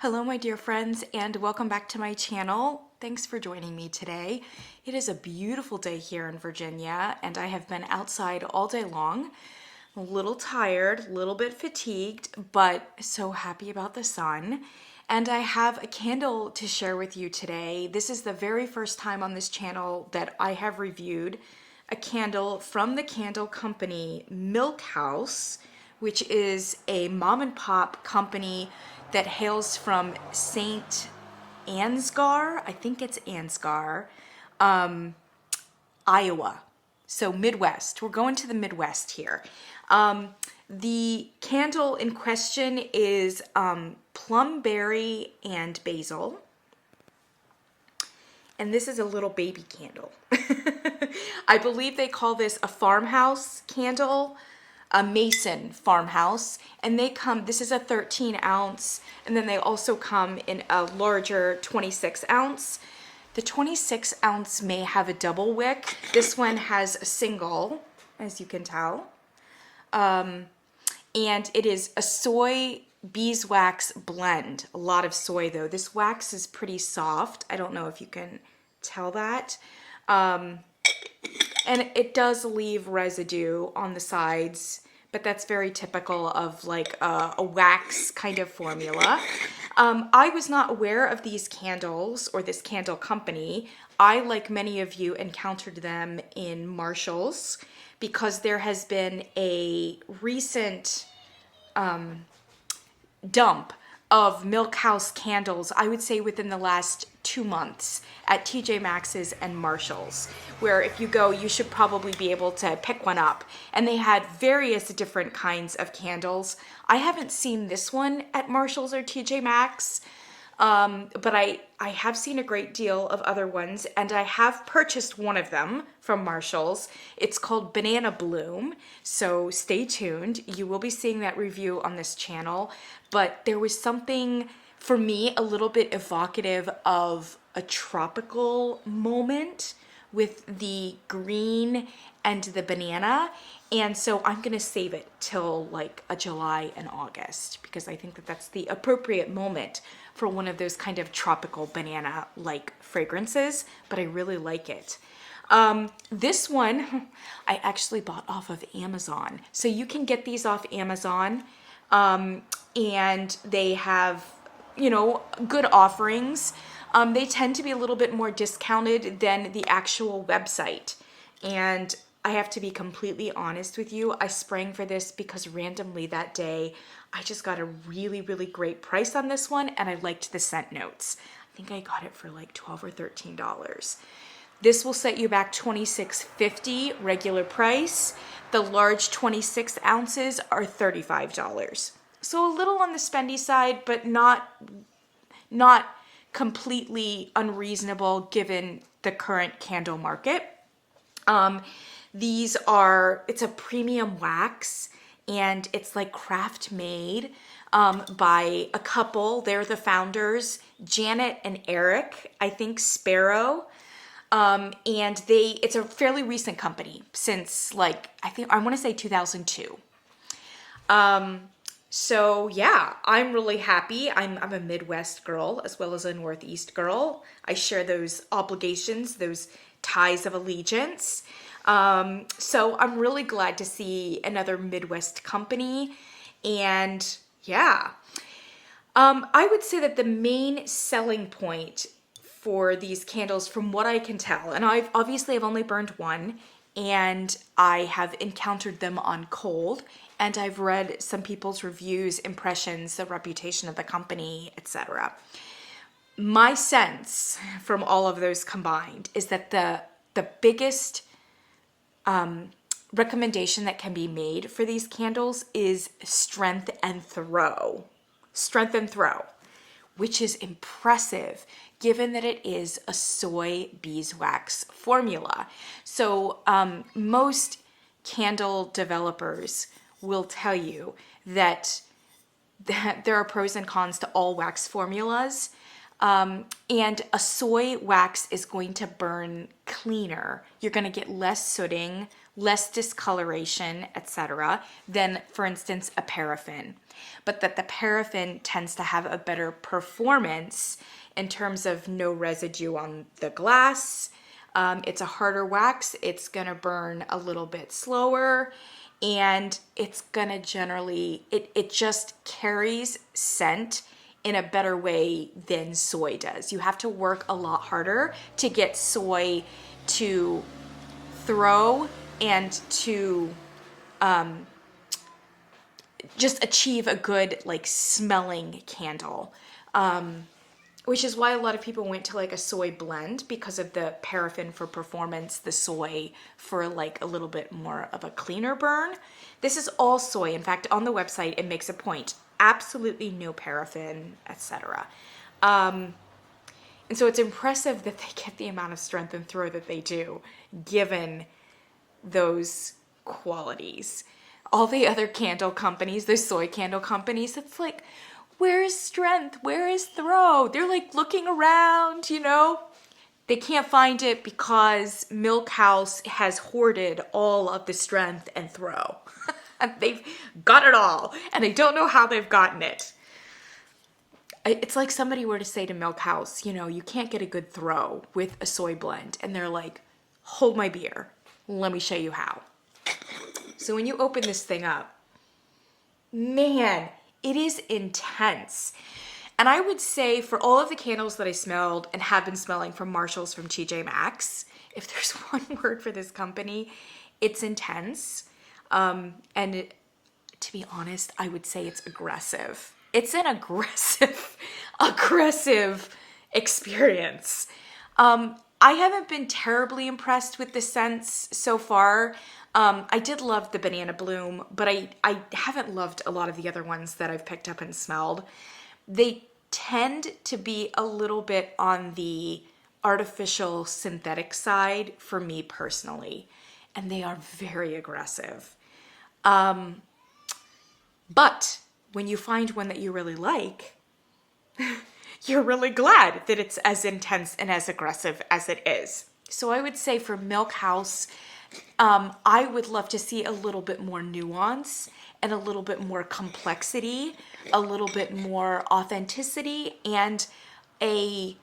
Hello my dear friends and welcome back to my channel. Thanks for joining me today. It is a beautiful day here in Virginia and I have been outside all day long. I'm a little tired, a little bit fatigued, but so happy about the sun. And I have a candle to share with you today. This is the very first time on this channel that I have reviewed a candle from the candle company Milkhouse, which is a mom and pop company that hails from St. Ansgar, I think it's Ansgar, Iowa. So Midwest, we're going to the Midwest here. The candle in question is Plumberry and Basil. And this is a little baby candle. I believe they call this a farmhouse candle, a Mason farmhouse, and they come, this is a 13 ounce, and then they also come in a larger 26 ounce. The 26 ounce may have a double wick. This one has a single, as you can tell. And it is a soy beeswax blend. A lot of soy though. This wax is pretty soft. I don't know if you can tell that. And it does leave residue on the sides, but that's very typical of like a wax kind of formula. I was not aware of these candles or this candle company. I, like many of you, encountered them in Marshall's because there has been a recent dump of Milkhouse candles, I would say within the last 2 months at TJ Maxx's and Marshall's, where if you go, you should probably be able to pick one up. And they had various different kinds of candles. I haven't seen this one at Marshall's or TJ Maxx, but I have seen a great deal of other ones, and I have purchased one of them from Marshall's. It's called Banana Bloom, so stay tuned. You will be seeing that review on this channel, but there was something for me a little bit evocative of a tropical moment with the green and the banana, and so I'm gonna save it till like a July and August because I think that that's the appropriate moment for one of those kind of tropical banana like fragrances, but I really like it. This one I actually bought off of Amazon, so you can get these off Amazon, and they have, you know, good offerings. They tend to be a little bit more discounted than the actual website. And I have to be completely honest with you, I sprang for this because randomly that day, I just got a really, really great price on this one and I liked the scent notes. I think I got it for like $12 or $13. This will set you back $26.50 regular price. The large 26 ounces are $35. So a little on the spendy side, but not completely unreasonable given the current candle market. These are, it's a premium wax and it's like craft made by a couple. They're the founders, Janet and Eric, I think Sparrow. And it's a fairly recent company since like, I want to say 2002. So yeah, I'm really happy. I'm a Midwest girl as well as a Northeast girl. I share those obligations, those ties of allegiance. So I'm really glad to see another Midwest company. And yeah, I would say that the main selling point for these candles, from what I can tell, and I've only burned one, and I have encountered them on cold, and I've read some people's reviews, impressions, the reputation of the company, etc. My sense from all of those combined is that the biggest recommendation that can be made for these candles is strength and throw. Strength and throw, which is impressive given that it is a soy beeswax formula. So most candle developers will tell you that there are pros and cons to all wax formulas. And a soy wax is going to burn cleaner. You're going to get less sooting, less discoloration, etc., than, for instance, a paraffin. But that the paraffin tends to have a better performance in terms of no residue on the glass. It's a harder wax. It's going to burn a little bit slower, and it's going to generally, it just carries scent in a better way than soy does. You have to work a lot harder to get soy to throw and to just achieve a good like smelling candle. Which is why a lot of people went to like a soy blend, because of the paraffin for performance, the soy for like a little bit more of a cleaner burn. This is all soy. In fact, on the website, it makes a point. Absolutely no paraffin, etc. And so it's impressive that they get the amount of strength and throw that they do, given those qualities. All the other candle companies, the soy candle companies, it's like, where is strength? Where is throw? They're like looking around, you know? They can't find it because Milkhouse has hoarded all of the strength and throw. They've got it all, and they don't know how they've gotten it. It's like somebody were to say to Milkhouse, you know, you can't get a good throw with a soy blend. And they're like, hold my beer. Let me show you how. So when you open this thing up, man, it is intense. And I would say for all of the candles that I smelled and have been smelling from Marshalls, from TJ Maxx, if there's one word for this company, it's intense. To be honest, I would say it's aggressive. It's an aggressive experience. I haven't been terribly impressed with the scents so far. I did love the Banana Bloom, but I haven't loved a lot of the other ones that I've picked up and smelled. They tend to be a little bit on the artificial synthetic side for me personally, and they are very aggressive. But when you find one that you really like, you're really glad that it's as intense and as aggressive as it is. So I would say for Milkhouse, I would love to see a little bit more nuance and a little bit more complexity, a little bit more authenticity, and a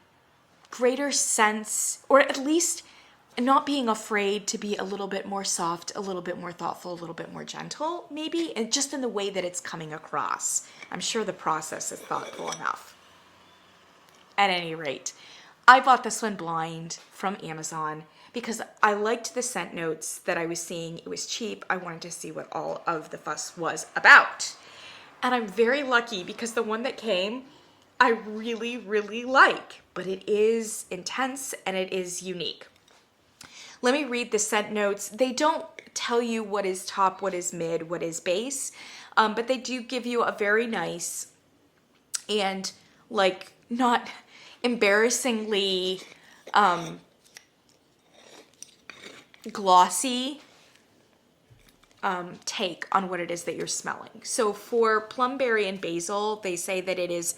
greater sense, or at least not being afraid to be a little bit more soft, a little bit more thoughtful, a little bit more gentle, maybe, and just in the way that it's coming across. I'm sure the process is thoughtful enough. At any rate, I bought this one blind from Amazon because I liked the scent notes that I was seeing. It was cheap. I wanted to see what all of the fuss was about. And I'm very lucky because the one that came, I really, really like, but it is intense and it is unique. Let me read the scent notes. They don't tell you what is top, what is mid, what is base, but they do give you a very nice and like not embarrassingly glossy take on what it is that you're smelling. So for Plumberry and Basil, they say that it is,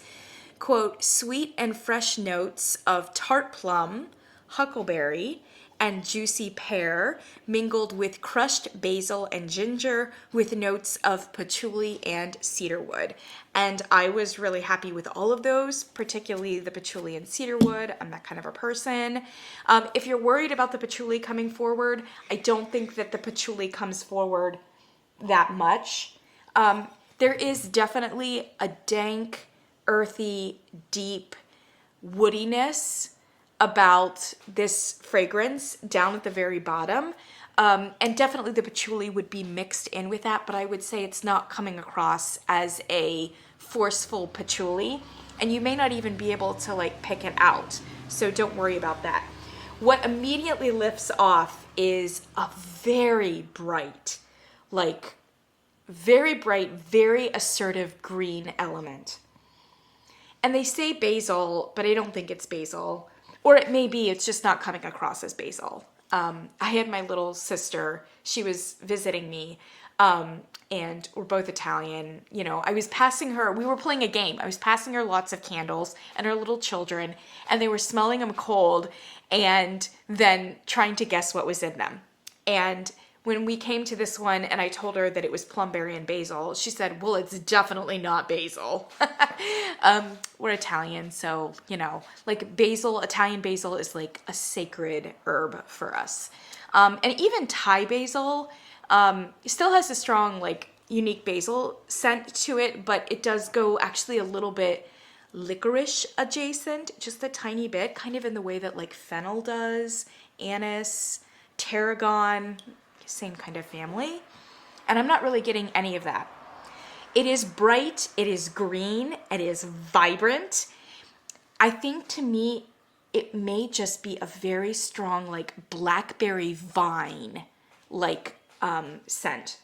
quote, sweet and fresh notes of tart plum, huckleberry, and juicy pear, mingled with crushed basil and ginger, with notes of patchouli and cedarwood. And I was really happy with all of those, particularly the patchouli and cedarwood. I'm that kind of a person. If you're worried about the patchouli coming forward, I don't think that the patchouli comes forward that much. There is definitely a dank, earthy, deep woodiness about this fragrance down at the very bottom. And definitely the patchouli would be mixed in with that, but I would say it's not coming across as a forceful patchouli, and you may not even be able to like pick it out. So don't worry about that. What immediately lifts off is a very bright, very assertive green element. And they say basil, but I don't think it's basil. Or it may be, it's just not coming across as basil. I had my little sister, she was visiting me, and we're both Italian. You know, I was passing her, we were playing a game. I was passing her lots of candles and her little children, and they were smelling them cold and then trying to guess what was in them. And when we came to this one and I told her that it was plumberry and basil, she said, well, it's definitely not basil. We're Italian, so, you know, like basil, Italian basil is like a sacred herb for us. And even Thai basil still has a strong, like, unique basil scent to it, but it does go actually a little bit licorice adjacent, just a tiny bit, kind of in the way that like fennel does, anise, tarragon, same kind of family. And I'm not really getting any of that. It is bright, it is green, it is vibrant. I think to me, it may just be a very strong like blackberry vine like scent.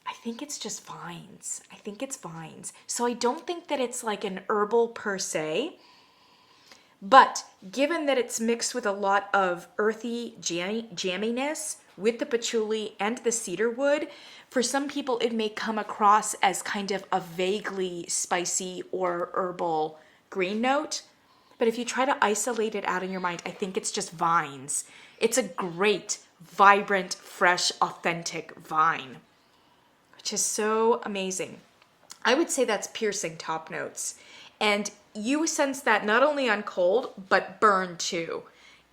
I think it's just vines. I think it's vines. So I don't think that it's like an herbal per se. But given that it's mixed with a lot of earthy jamminess with the patchouli and the cedarwood, for some people it may come across as kind of a vaguely spicy or herbal green note. But if you try to isolate it out in your mind, I think it's just vines. It's a great, vibrant, fresh, authentic vine, which is so amazing. I would say that's piercing top notes. And you sense that not only on cold, but burn too.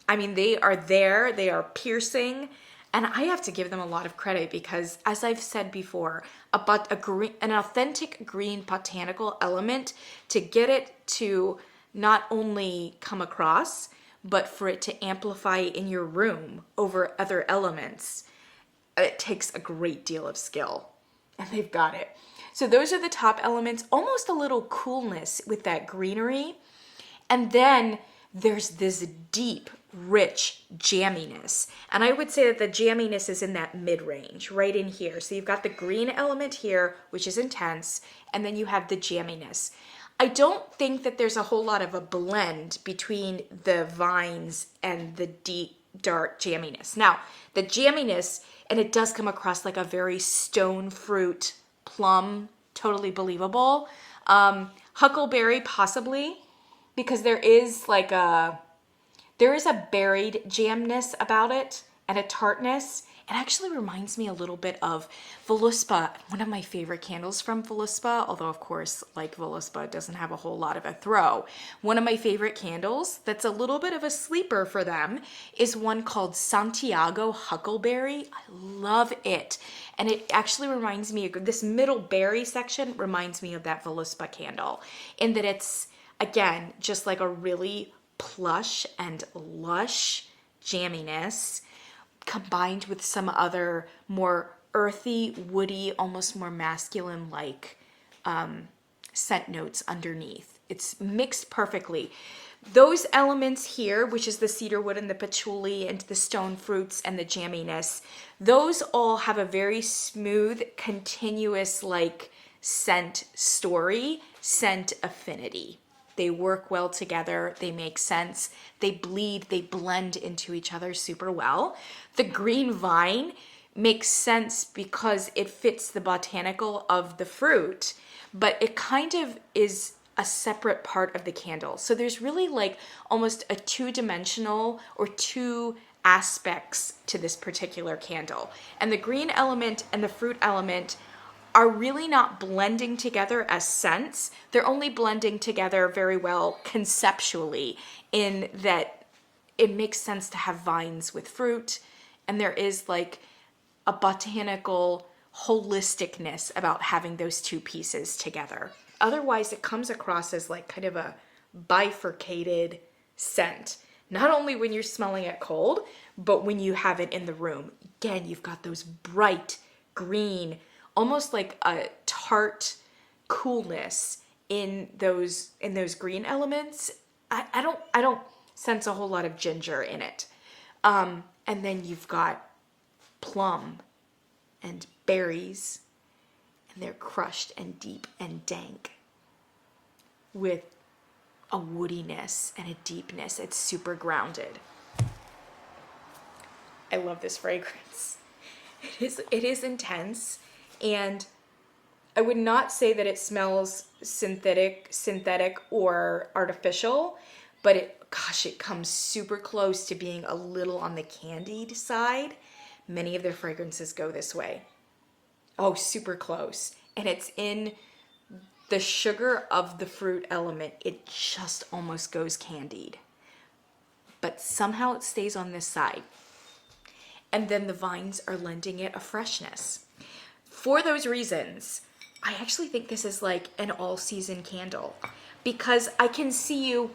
I mean, they are there, they are piercing, and I have to give them a lot of credit because, as I've said before, an authentic green botanical element, to get it to not only come across, but for it to amplify in your room over other elements, it takes a great deal of skill. And they've got it. So those are the top elements, almost a little coolness with that greenery. And then there's this deep, rich jamminess. And I would say that the jamminess is in that mid-range, right in here. So you've got the green element here, which is intense, and then you have the jamminess. I don't think that there's a whole lot of a blend between the vines and the deep, dark jamminess. Now, the jamminess, and it does come across like a very stone fruit plum, totally believable. Huckleberry, possibly, because there is a berried jamness about it and a tartness. It actually reminds me a little bit of Voluspa, one of my favorite candles from Voluspa, although of course, like Voluspa, doesn't have a whole lot of a throw. One of my favorite candles that's a little bit of a sleeper for them is one called Santiago Huckleberry. I love it. And it actually reminds me of this middle berry section reminds me of that Voluspa candle in that it's, again, just like a really plush and lush jamminess combined with some other more earthy, woody, almost more masculine-like scent notes underneath. It's mixed perfectly. Those elements here, which is the cedarwood and the patchouli and the stone fruits and the jamminess, those all have a very smooth, continuous like scent story, scent affinity. They work well together, they make sense, they bleed, they blend into each other super well. The green vine makes sense because it fits the botanical of the fruit, but it kind of is a separate part of the candle. So there's really like almost a two-dimensional or two aspects to this particular candle. And the green element and the fruit element are really not blending together as scents. They're only blending together very well conceptually in that it makes sense to have vines with fruit, and there is like a botanical holisticness about having those two pieces together. Otherwise, it comes across as like kind of a bifurcated scent. Not only when you're smelling it cold, but when you have it in the room. Again, you've got those bright green, almost like a tart coolness in those green elements. I don't sense a whole lot of ginger in it. And then you've got plum and berries, and they're crushed and deep and dank with a woodiness and a deepness. It's super grounded. I love this fragrance. It is intense, and I would not say that it smells synthetic or artificial, but it comes super close to being a little on the candied side, Many of their fragrances go this way. Oh, super close. And it's in the sugar of the fruit element. It just almost goes candied. But somehow it stays on this side. And then the vines are lending it a freshness. For those reasons, I actually think this is like an all-season candle, because I can see you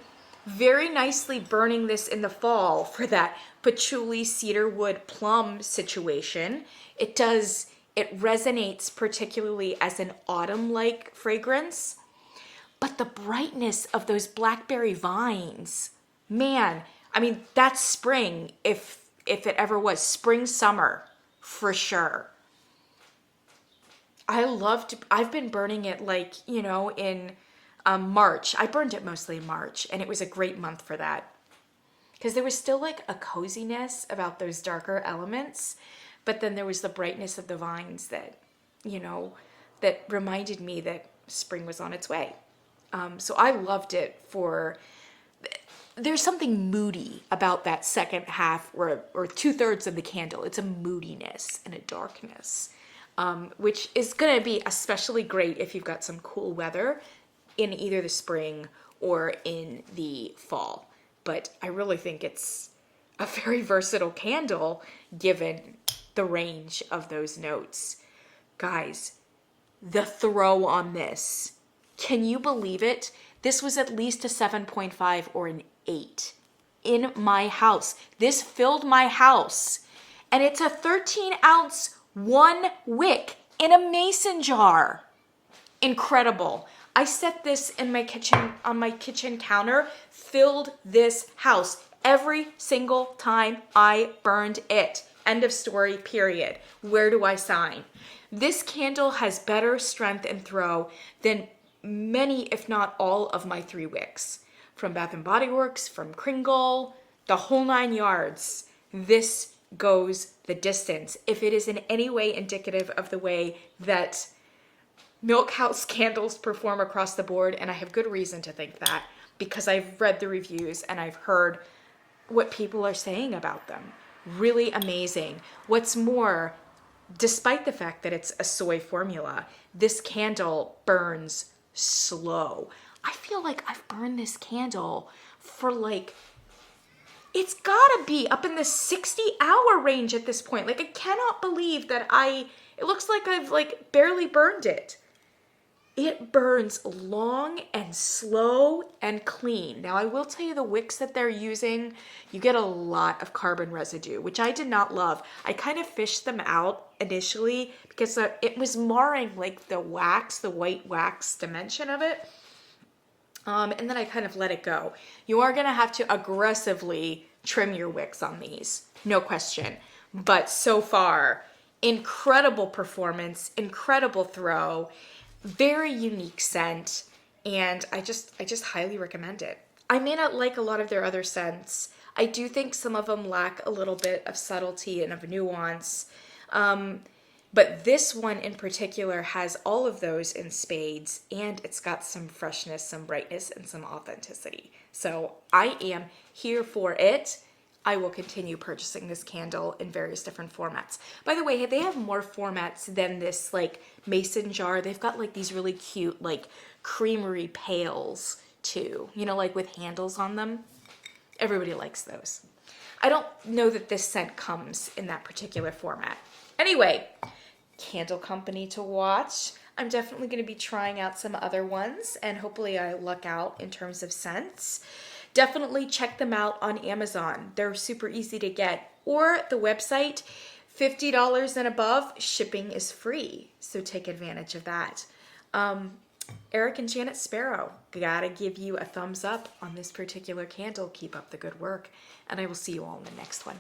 very nicely burning this in the fall for that patchouli, cedarwood, plum situation. It resonates particularly as an autumn-like fragrance, but the brightness of those blackberry vines, man, I mean, that's spring, if it ever was. Spring, summer, for sure. I've been burning it like, in March. I burned it mostly in March, and it was a great month for that. Because there was still like a coziness about those darker elements, but then there was the brightness of the vines that, that reminded me that spring was on its way. So I loved it there's something moody about that second half or 2/3 of the candle. It's a moodiness and a darkness, which is going to be especially great if you've got some cool weather in either the spring or in the fall. But I really think it's a very versatile candle given the range of those notes. Guys, the throw on this, can you believe it? This was at least a 7.5 or an 8 in my house. This filled my house. And it's a 13-ounce 1 wick in a mason jar. Incredible. I set this in my kitchen, on my kitchen counter, filled this house every single time I burned it. End of story, period. Where do I sign? This candle has better strength and throw than many, if not all, of my 3 wicks. From Bath & Body Works, from Kringle, the whole 9 yards. This goes the distance. If it is in any way indicative of the way that Milkhouse candles perform across the board, and I have good reason to think that, because I've read the reviews and I've heard what people are saying about them. Really amazing. What's more, despite the fact that it's a soy formula, this candle burns slow. I feel like I've burned this candle for like, it's gotta be up in the 60-hour range at this point. Like, I cannot believe that it looks like I've like barely burned it. It burns long and slow and clean. Now, I will tell you, the wicks that they're using, you get a lot of carbon residue, which I did not love. I kind of fished them out initially because it was marring like the wax, the white wax dimension of it. And then I kind of let it go. You are going to have to aggressively trim your wicks on these, no question. But so far, incredible performance, incredible throw, very unique scent, and I just highly recommend it. I may not like a lot of their other scents. I do think some of them lack a little bit of subtlety and of nuance. But this one in particular has all of those in spades, and it's got some freshness, some brightness, and some authenticity. So I am here for it. I will continue purchasing this candle in various different formats. By the way, they have more formats than this like mason jar. They've got like these really cute like creamery pails too, like with handles on them. Everybody likes those. I don't know that this scent comes in that particular format. Anyway, candle company to watch. I'm definitely going to be trying out some other ones, and hopefully I luck out in terms of scents. Definitely check them out on Amazon. They're super easy to get. Or the website, $50 and above, shipping is free. So take advantage of that. Eric and Janet Sparrow, gotta give you a thumbs up on this particular candle. Keep up the good work. And I will see you all in the next one.